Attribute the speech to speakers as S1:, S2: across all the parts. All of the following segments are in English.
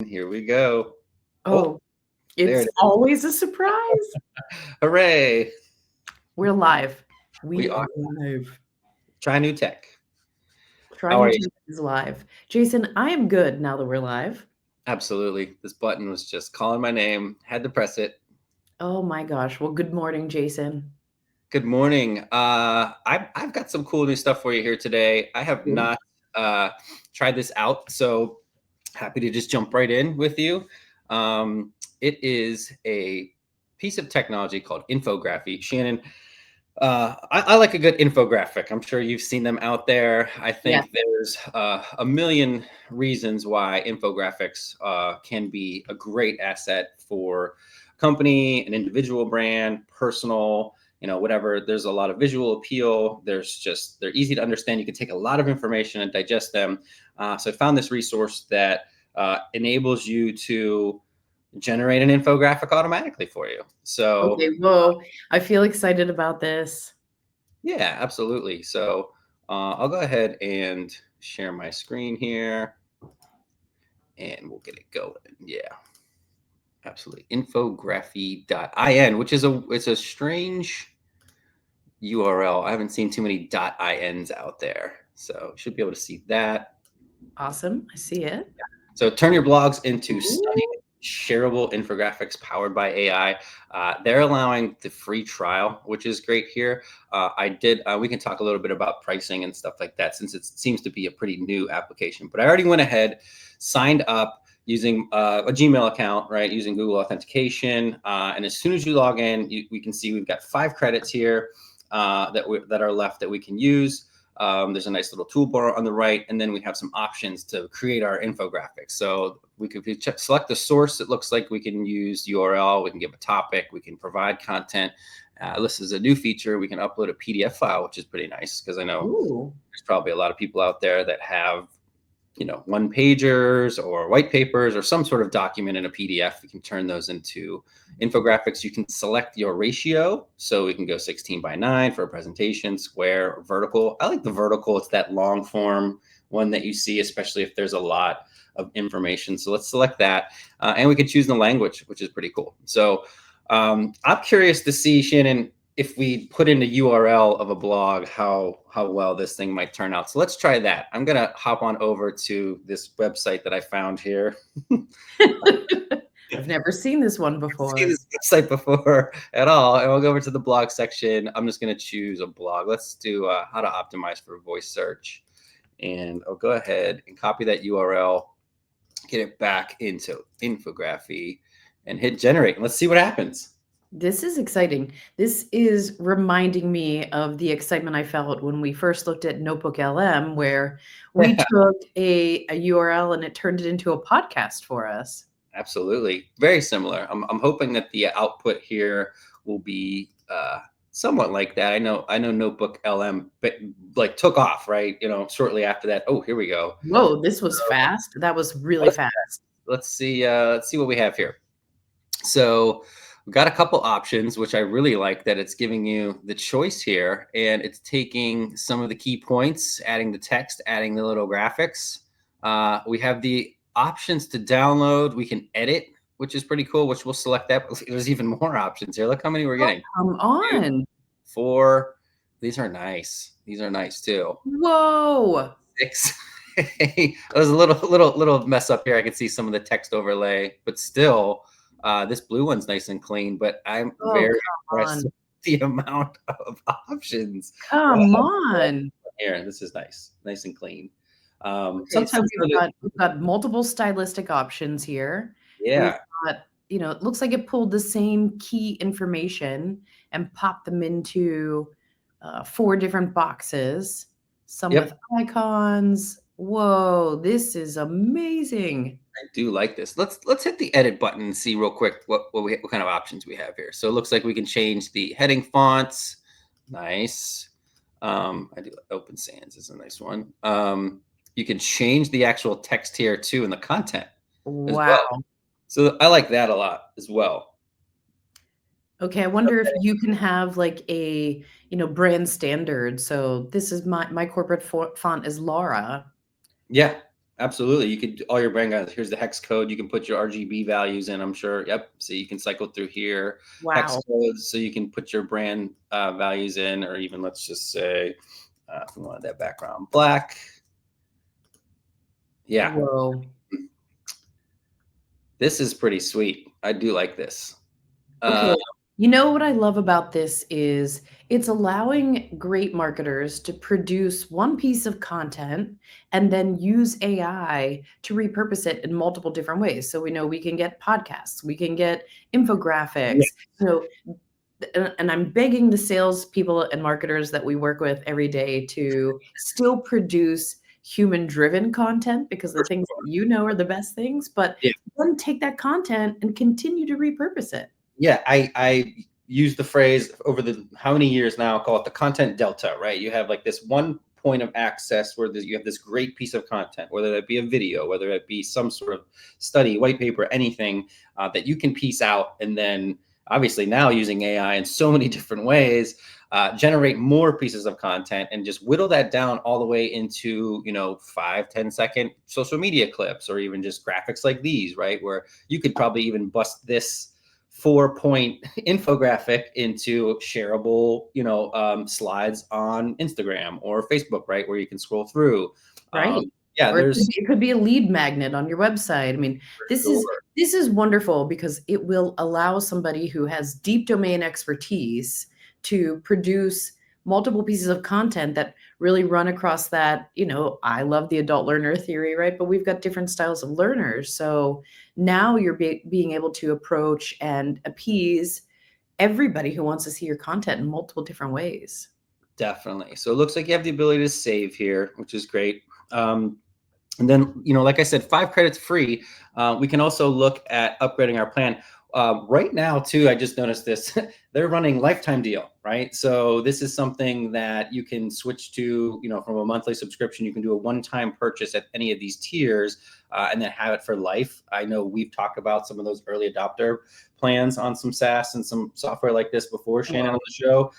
S1: here we go. Oh,
S2: Oh,
S1: there
S2: it's
S1: it is.
S2: always a surprise.
S1: Hooray.
S2: We're live.
S1: We
S2: We
S1: are
S2: are live.
S1: try new tech.
S2: Try
S1: How
S2: New
S1: are you?
S2: Tech is live. Jason, I am good now that we're live.
S1: Absolutely. This button was just calling my name. Had to press it.
S2: Oh my gosh. Well, good morning, Jason.
S1: Good morning. I've got some cool new stuff for you here today. I have
S2: Ooh.
S1: not tried this out, so happy to just jump right in with you. It is a piece of technology called Infography. Shannon, I like a good infographic. I'm sure you've seen them out there. I
S2: Yeah.
S1: think there's a million reasons why infographics can be a great asset for a company, an individual brand, personal, whatever. There's a lot of visual appeal. They're easy to understand. You can take a lot of information and digest them. So I found this resource that enables you to generate an infographic automatically for you. So
S2: Okay. Whoa. I feel excited about this.
S1: yeah, absolutely. So I'll go ahead and share my screen here and we'll get it going. Yeah, absolutely. Infography.in, which is it's a strange URL. I haven't seen too many .ins out there. So should be able to see that.
S2: Awesome. I see it.
S1: So turn your blogs into stunning,
S2: Ooh.
S1: shareable infographics powered by AI. They're allowing the free trial, which is great here. We can talk a little bit about pricing and stuff like that since it seems to be a pretty new application. But I already went ahead, signed up using a Gmail account, right, using Google authentication. And as soon as you log in, we can see we've got 5 credits here that are left that we can use. There's a nice little toolbar on the right, and then we have some options to create our infographics. So we could select the source. It looks like we can use URL. We can give a topic. We can provide content. This is a new feature. We can upload a PDF file, which is pretty nice because I know
S2: Ooh.
S1: there's probably a lot of people out there that have one pagers or white papers or some sort of document in a PDF. We can turn those into infographics. You can select your ratio. So we can go 16:9 for a presentation, square, or vertical. I like the vertical. It's that long form one that you see, especially if there's a lot of information. So let's select that. And we can choose the language, which is pretty cool. So I'm curious to see, Shannon, if we put in the URL of a blog, how well this thing might turn out. So let's try that. I'm gonna hop on over to this website that I found here.
S2: I've never seen this one
S1: See
S2: before.
S1: this website before at all, and we'll go over to the blog section. I'm just gonna choose a blog. Let's do how to optimize for voice search, and I'll go ahead and copy that URL, get it back into Infography, and hit generate. And let's see what happens.
S2: This is exciting. This is reminding me of the excitement I felt when we first looked at Notebook LM, where we took a URL and it turned it into a podcast for us.
S1: Absolutely. Very similar. I'm hoping that the output here will be somewhat like that. I know Notebook LM but like took off, right? Shortly after that. Oh, here we go.
S2: Whoa, this was fast. That was really
S1: Let's
S2: fast.
S1: let's see what we have here. So we've got a couple options, which I really like that it's giving you the choice here, and it's taking some of the key points, adding the text, adding the little graphics. We have the options to download. We can edit, which is pretty cool, which we'll select that. There's even more options here. Look how many we're
S2: Oh,
S1: getting.
S2: come
S1: 2,
S2: on.
S1: 4. These are nice. These are nice too.
S2: Whoa.
S1: 6. There's a little mess up here. I can see some of the text overlay, but still, this blue one's nice and clean. But I'm
S2: Oh,
S1: very
S2: come
S1: impressed
S2: on.
S1: with the amount of options. Wow,
S2: Come on.
S1: here, this is nice and clean.
S2: Okay, so
S1: Sometimes,
S2: we've got multiple stylistic options here. We've
S1: yeah,
S2: got, it looks like it pulled the same key information and popped them into 4 different boxes, some with
S1: yep.
S2: icons. Whoa, this is amazing.
S1: I do like this. Let's hit the edit button and see real quick what kind of options we have here. So it looks like we can change the heading fonts. Nice. I do Open Sans is a nice one. You can change the actual text here too in the content as well.
S2: Wow.
S1: So I like that a lot as well.
S2: Okay, I wonder if you can have like a, brand standard. So this is my corporate font is Laura.
S1: Yeah, Absolutely. You could all your brand guides. Here's the hex code. You can put your RGB values in, I'm sure. Yep. So you can cycle through here. Hex
S2: Wow.
S1: codes. So you can put your brand values in, or even let's just say, if we wanted that background black. Yeah.
S2: Whoa.
S1: This is pretty sweet. I do like this.
S2: Okay.
S1: Uh,
S2: You know what I love about this is it's allowing great marketers to produce one piece of content and then use AI to repurpose it in multiple different ways. So we know we can get podcasts, we can get
S1: yeah,
S2: infographics, you know, and I'm begging the salespeople and marketers that we work with every day to still produce human-driven content because the
S1: for
S2: things
S1: sure.
S2: that you know are the best things, but
S1: Yeah.
S2: then take that content and continue to repurpose it.
S1: Yeah, I use the phrase over the how many years now, call it the content delta, right? You have like this one point of access where you have this great piece of content, whether that be a video, whether it be some sort of study, white paper, anything that you can piece out, and then obviously now using AI in so many different ways, generate more pieces of content and just whittle that down all the way into 5-10 second social media clips, or even just graphics like these, right? Where you could probably even bust this 4-point infographic into shareable, slides on Instagram or Facebook, right, where you can scroll through.
S2: Right.
S1: Yeah,
S2: Or
S1: there's
S2: it could be a lead magnet on your website. I mean,
S1: for
S2: this is
S1: sure.
S2: this is wonderful because it will allow somebody who has deep domain expertise to produce multiple pieces of content that really run across that, I love the adult learner theory, right? But we've got different styles of learners. So now you're being able to approach and appease everybody who wants to see your content in multiple different ways.
S1: Definitely. So it looks like you have the ability to save here, which is great. And then, like I said, 5 credits free. We can also look at upgrading our plan. Right now, too, I just noticed this. They're running lifetime deal, right? So this is something that you can switch to, from a monthly subscription. You can do a one-time purchase at any of these tiers, and then have it for life. I know we've talked about some of those early adopter plans on some SaaS and some software like this before, Shannon, on the show.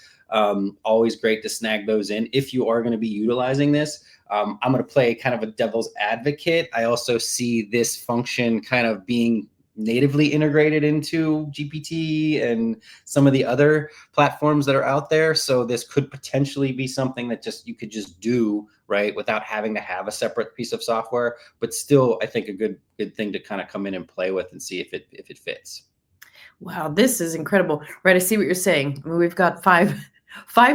S1: Always great to snag those in if you are going to be utilizing this. I'm going to play kind of a devil's advocate. I also see this function kind of being natively integrated into GPT and some of the other platforms that are out there. So this could potentially be something that you could just do, right, without having to have a separate piece of software. But still, I think a good thing to kind of come in and play with and see if it fits.
S2: Wow, this is incredible. Right, I see what you're saying. I mean, we've got 5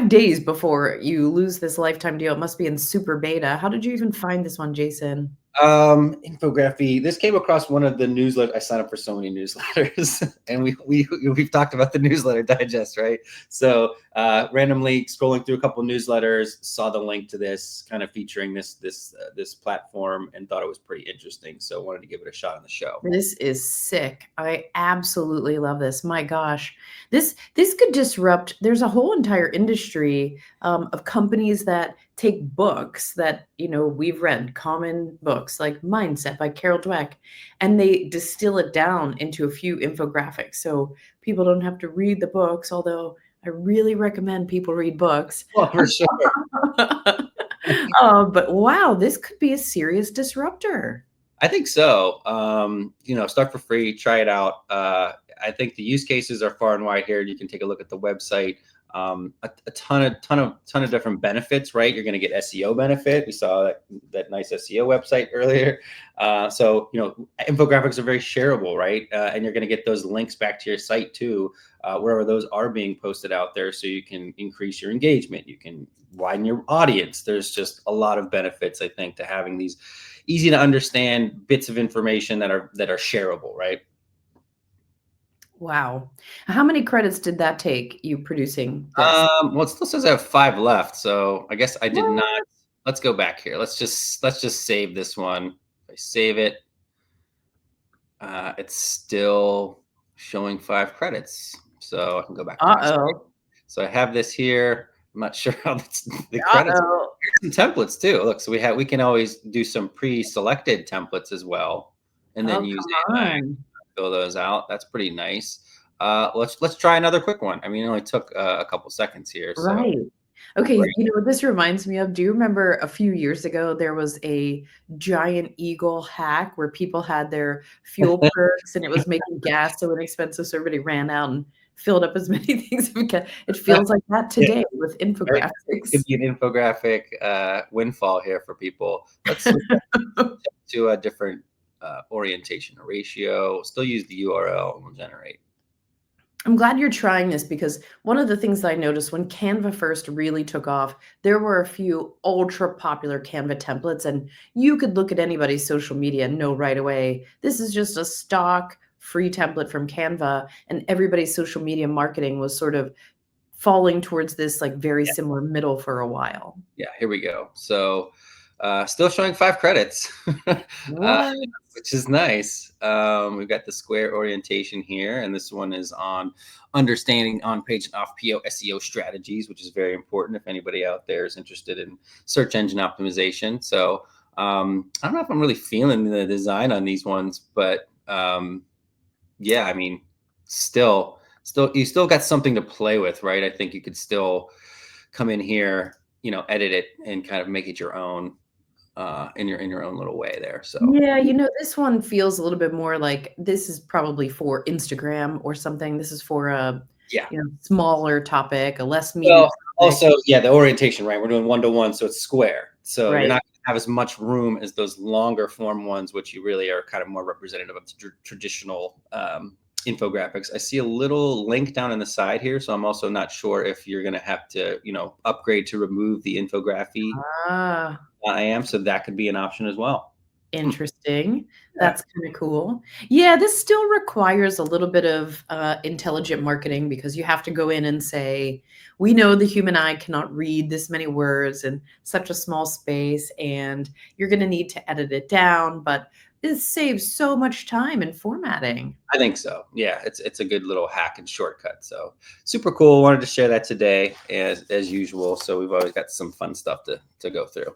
S2: days before you lose this lifetime deal. It must be in super beta. How did you even find this one, Jason?
S1: Infography. This came across one of the newsletters. I sign up for so many newsletters, and we've talked about the newsletter digest, right? So randomly scrolling through a couple of newsletters, saw the link to this, kind of featuring this platform, and thought it was pretty interesting. So wanted to give it a shot on the show.
S2: This is sick. I absolutely love this. My gosh. This could disrupt there's a whole entire industry, of companies that take books that, we've read, common books like Mindset by Carol Dweck, and they distill it down into a few infographics. So people don't have to read the books, although I really recommend people read books.
S1: Well, for sure.
S2: But wow, this could be a serious disruptor.
S1: I think so. Start for free, try it out. I think the use cases are far and wide here. You can take a look at the website. A ton of different benefits, right? You're going to get SEO benefit. We saw that nice SEO website earlier. So infographics are very shareable, right? And you're going to get those links back to your site too, wherever those are being posted out there, so you can increase your engagement. You can widen your audience. There's just a lot of benefits, I think, to having these easy to understand bits of information that are shareable, right?
S2: Wow. How many credits did that take, you producing this?
S1: Well, it still says I have 5 left, so I guess I did not.
S2: What?
S1: Let's go back here. Let's just save this one. If I save it, it's still showing 5 credits, so I can go back to my site.
S2: Uh-oh.
S1: So I have this here. I'm not sure how the credits.
S2: Uh-oh.
S1: Here's some templates too. Look, so we can always do some pre-selected templates as well, and then
S2: Oh,
S1: use
S2: come
S1: AI to
S2: on.
S1: fill those out. That's pretty nice. Let's try another quick one. I mean, it only took a couple seconds here, so
S2: Right. Okay,
S1: Great.
S2: you know what this reminds me of? Do you remember a few years ago there was a giant eagle hack where people had their fuel perks and it was making gas so inexpensive, so everybody ran out and filled up as many things as we can. It feels like that
S1: Yeah,
S2: today with
S1: very
S2: infographics.
S1: could be an infographic windfall here for people. Let's switch up to a different orientation, a ratio. Still use the URL and we'll generate.
S2: I'm glad you're trying this because one of the things that I noticed when Canva first really took off, there were a few ultra popular Canva templates, and you could look at anybody's social media and know right away this is just a stock free template from Canva. And everybody's social media marketing was sort of falling towards this like very similar middle for a while.
S1: Yeah, here we go. So, still showing 5 credits,
S2: What?
S1: which is nice. We've got the square orientation here, and this one is on understanding on-page and off-PO SEO strategies, which is very important if anybody out there is interested in search engine optimization. So, I don't know if I'm really feeling the design on these ones, but yeah, I mean, still, you still got something to play with, right? I think you could still come in here, edit it and kind of make it your own, in your own little way there. So
S2: Yeah, you know, this one feels a little bit more like this is probably for Instagram or something. This is for a,
S1: yeah.
S2: smaller topic, a less meaty
S1: Well,
S2: topic.
S1: also, yeah, the orientation, right? We're doing 1-to-1, so it's square. So you're
S2: Right.
S1: not gonna have as much room as those longer form ones, which you really are kind of more representative of traditional infographics. I see a little link down in the side here, so I'm also not sure if you're gonna have to, upgrade to remove the infography.
S2: Ah.
S1: I am, so that could be an option as well. Hmm,
S2: Interesting.
S1: yeah,
S2: That's kinda cool. Yeah, this still requires a little bit of, intelligent marketing because you have to go in and say, "We know the human eye cannot read this many words in such a small space, and you're gonna need to edit it down," but this saves so much time in formatting.
S1: I think so. Yeah, it's a good little hack and shortcut. So super cool. Wanted to share that today as usual. So we've always got some fun stuff to go through.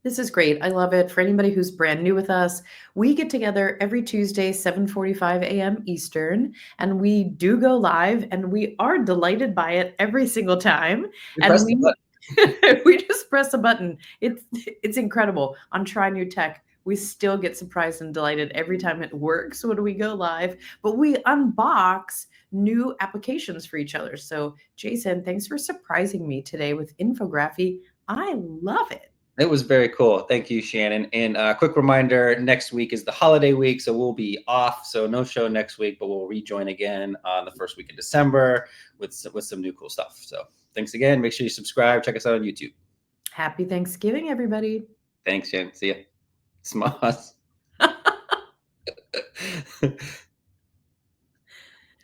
S2: This is great. I love it. For anybody who's brand new with us, we get together every Tuesday, 7:45 a.m. Eastern, and we do go live, and we are delighted by it every single time.
S1: You
S2: And
S1: press the
S2: we
S1: button.
S2: we just press a button. It's incredible. On Try New Tech, we still get surprised and delighted every time it works when we go live, but we unbox new applications for each other. So, Jason, thanks for surprising me today with Infography. I love it.
S1: It was very cool. Thank you, Shannon. And a quick reminder, next week is the holiday week, so we'll be off. So no show next week, but we'll rejoin again on the first week of December with some new cool stuff. So thanks again. Make sure you subscribe. Check us out on YouTube.
S2: Happy Thanksgiving, everybody.
S1: Thanks, Shannon. See ya. Smoss.